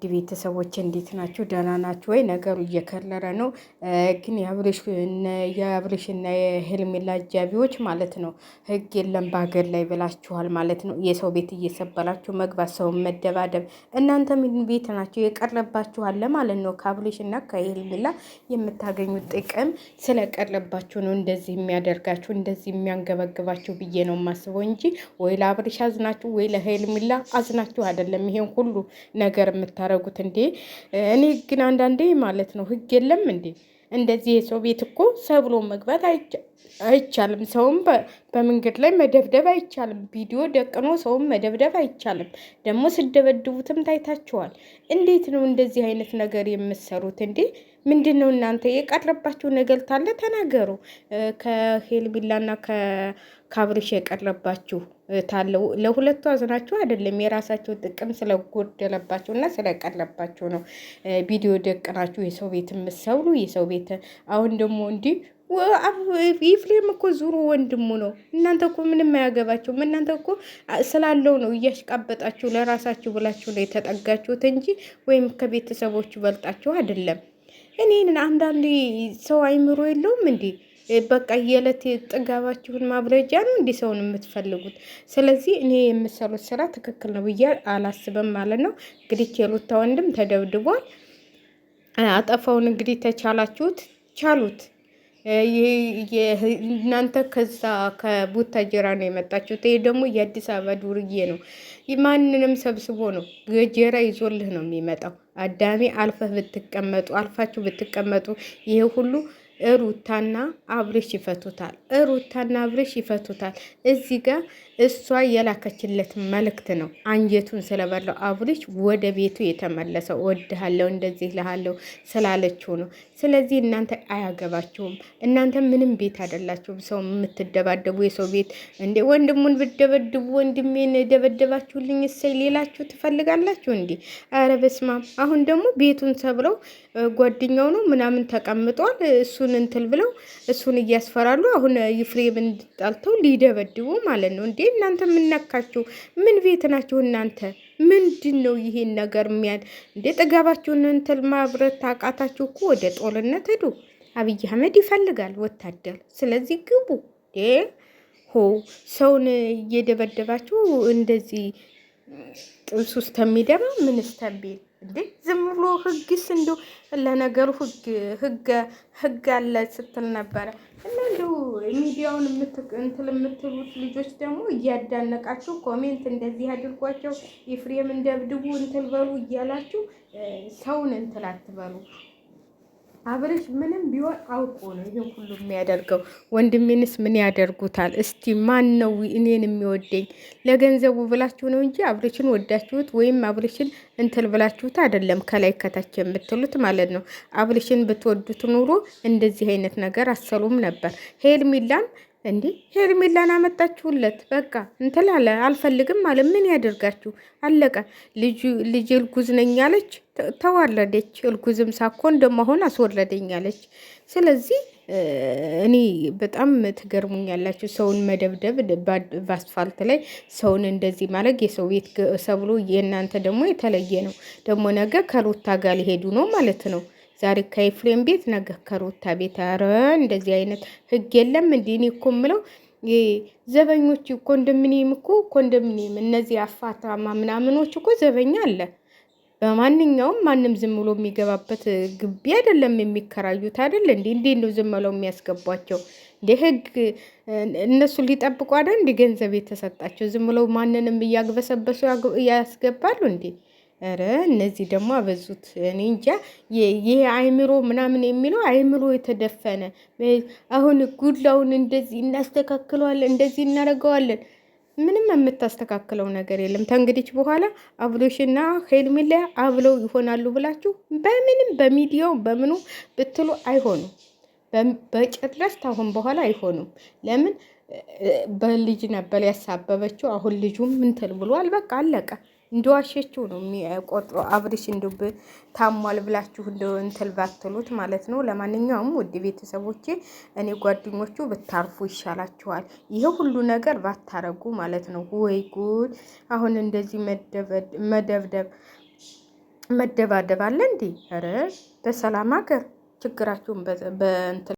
ውድ ቤተሰቦች እንዴት ናችሁ? ደህና ናችሁ ወይ? ነገሩ እየከረረ ነው። ግን የአብርሽና የሄርሜላ አጃቢዎች ማለት ነው ህግ የለም በሀገር ላይ ብላችኋል ማለት ነው። የሰው ቤት እየሰበራችሁ መግባት፣ ሰውን መደባደብ። እናንተ ምን ቤት ናቸው የቀረባችኋለ ማለት ነው። ከአብርሽና ከሄርሜላ የምታገኙት ጥቅም ስለቀረባችሁ ነው እንደዚህ የሚያደርጋችሁ እንደዚህ የሚያንገበግባችሁ ብዬ ነው የማስበው እንጂ ወይ ለአብርሽ አዝናችሁ ወይ ለሄርሜላ አዝናችሁ አይደለም ይሄን ሁሉ ነገር የምታረጉት እንዴ። እኔ ግን አንዳንዴ ማለት ነው ህግ የለም እንዴ? እንደዚህ የሰው ቤት እኮ ሰብሎ መግባት አይቻልም። ሰውም በመንገድ ላይ መደብደብ አይቻልም። ቪዲዮ ደቅኖ ሰውም መደብደብ አይቻልም። ደግሞ ስደበድቡትም ታይታችኋል። እንዴት ነው እንደዚህ አይነት ነገር የምትሰሩት እንዴ? ምንድን ነው እናንተ የቀረባችሁ ነገር ታለ ተናገሩ። ከሄርሜላና ከአብርሽ የቀረባችሁ ታለው ለሁለቱ አዝናችሁ አይደለም፣ የራሳቸው ጥቅም ስለጎደለባቸው እና ስለቀረባቸው ነው ቪዲዮ ደቅናችሁ የሰው ቤት የምትሰብሩ የሰው ቤት። አሁን ደግሞ እንዲህ ኤፍሬም እኮ ዙሩ ወንድሙ ነው። እናንተ እኮ ምንም አያገባችሁም። እናንተ እኮ ስላለው ነው እያሽቃበጣችሁ ለራሳችሁ ብላችሁ ነው የተጠጋችሁት እንጂ ወይም ከቤተሰቦቹ በልጣችሁ አይደለም። እኔን አንዳንዴ ሰው አይምሮ የለውም እንዴ? በቃ የዕለት ጥጋባችሁን ማብረጃ ነው እንዲህ ሰውን የምትፈልጉት። ስለዚህ እኔ የምሰሩት ስራ ትክክል ነው ብዬ አላስብም ማለት ነው። እንግዲህ የሩታ ወንድም ተደብድቧል። አጠፋውን እንግዲህ ተቻላችሁት ቻሉት። እናንተ ከዛ ከቡታጀራ ነው የመጣችሁት። ይሄ ደግሞ የአዲስ አበባ ዱርዬ ነው። ማንንም ሰብስቦ ነው ገጀራ ይዞልህ ነው የሚመጣው። አዳሜ አልፋችሁ ብትቀመጡ ይሄ ሁሉ ሩታና አብርሽ ይፈቱታል። ሩታና አብርሽ ይፈቱታል። እዚህ ጋር እሷ የላከችለት መልእክት ነው አንጀቱን ስለበላው አብርሽ ወደ ቤቱ የተመለሰው። ወድሃለው እንደዚህ ልሃለው ስላለችው ነው። ስለዚህ እናንተ አያገባችሁም። እናንተ ምንም ቤት አይደላችሁም። ሰው የምትደባደቡ የሰው ቤት እንዴ? ወንድሙን ብደበድቡ ወንድሜን ደበደባችሁልኝ እሰይ ሌላችሁ ትፈልጋላችሁ እንዴ? አረ በስመ አብ። አሁን ደግሞ ቤቱን ሰብረው ጓደኛው ነው ምናምን ተቀምጧል። እሱን እንትል ብለው እሱን እያስፈራሉ። አሁን ኤፍሬም እንድጣልተው ሊደበድቡ ማለት ነው እንዴ? እናንተ የምነካችሁ ምን ቤት ናችሁ እናንተ? ምንድን ነው ይሄን ነገር እንዴ? ጥጋባችሁን እንትል ማብረት ታቃታችሁ እኮ ወደ ጦርነት ሄዱ። አብይ አህመድ ይፈልጋል ወታደር። ስለዚህ ግቡ። ሰውን እየደበደባችሁ እንደዚህ ጥብስ ውስጥ የሚደባ ምን ስተቤል እንዴ? ዝም ብሎ ህግስ እንደው ለነገሩ ህግ አለ ስትል ነበረ። እና እንደው ሚዲያውን እንትል የምትሉት ልጆች ደግሞ እያዳነቃችሁ ኮሜንት እንደዚህ አድርጓቸው ኤፍሬም እንደብድቡ እንትል በሉ እያላችሁ ሰውን እንትል አትበሉ። አብርሽ ምንም ቢሆን አውቆ ነው ይሄን ሁሉ የሚያደርገው። ወንድሜንስ ምን ያደርጉታል? እስቲ ማን ነው እኔን የሚወደኝ? ለገንዘቡ ብላችሁ ነው እንጂ አብርሽን ወዳችሁት ወይም አብርሽን እንትል ብላችሁት አይደለም ከላይ ከታች የምትሉት ማለት ነው። አብርሽን ብትወዱት ኑሮ እንደዚህ አይነት ነገር አሰሉም ነበር። ሄርሜላን እንዴ ሄርሜላን አመጣችሁለት። በቃ እንትላለ አልፈልግም አለ። ምን ያደርጋችሁ? አለቀ። ልጅ እልጉዝ ነኝ አለች፣ ተዋለደች። እልጉዝም ሳኮን ደግሞ አሁን አስወለደኛለች። ስለዚህ እኔ በጣም ትገርሙኛላችሁ። ሰውን መደብደብ በአስፋልት ላይ ሰውን እንደዚህ ማድረግ የሰው ቤት ሰብሎ፣ የእናንተ ደግሞ የተለየ ነው። ደግሞ ነገ ከሩታ ጋር ሊሄዱ ነው ማለት ነው። ዛሬ ከኤፍሬም ቤት ነገ ከሩታ ቤት። ኧረ እንደዚህ አይነት ህግ የለም እንዴ? እኔ እኮ የምለው ዘበኞች ኮንዶሚኒየም እነዚህ አፋታማ ምናምኖች እኮ ዘበኛ አለ። በማንኛውም ማንም ዝም ብሎ የሚገባበት ግቢ አይደለም የሚከራዩት አይደል እንዴ? እንዴት ነው ዝም ብለው የሚያስገቧቸው? እንደ ህግ እነሱ ሊጠብቁ አይደል እንደ ገንዘብ የተሰጣቸው? ዝም ብለው ማንንም እያግበሰበሱ ያስገባሉ እንዴ? ኧረ እነዚህ ደግሞ አበዙት። እኔ እንጃ። ይሄ አይምሮ ምናምን የሚለው አይምሮ የተደፈነ አሁን ጉድላውን እንደዚህ እናስተካክለዋለን እንደዚህ እናደርገዋለን። ምንም የምታስተካክለው ነገር የለም። ተንግዲች በኋላ አብርሽና ሄርሜላ አብለው ይሆናሉ ብላችሁ በምንም በሚዲያው በምኑ ብትሉ አይሆኑም። በጭራሽ ታሁን በኋላ አይሆኑም። ለምን? በልጅ ነበር ያሳበበችው። አሁን ልጁም እንትን ብሏል። በቃ አለቀ። እንደዋሸችው ነው የሚቆጥረው። አብርሽ እንደው ታሟል ብላችሁ እንደው እንትን ባትሉት ማለት ነው። ለማንኛውም ውድ ቤተሰቦቼ እኔ ጓደኞቹ ብታርፉ ይሻላችኋል። ይሄ ሁሉ ነገር ባታረጉ ማለት ነው። ወይ ጉድ! አሁን እንደዚህ መደብደብ መደባደብ አለ እንዴ? ኧረ በሰላም ሀገር ችግራችሁን በእንትን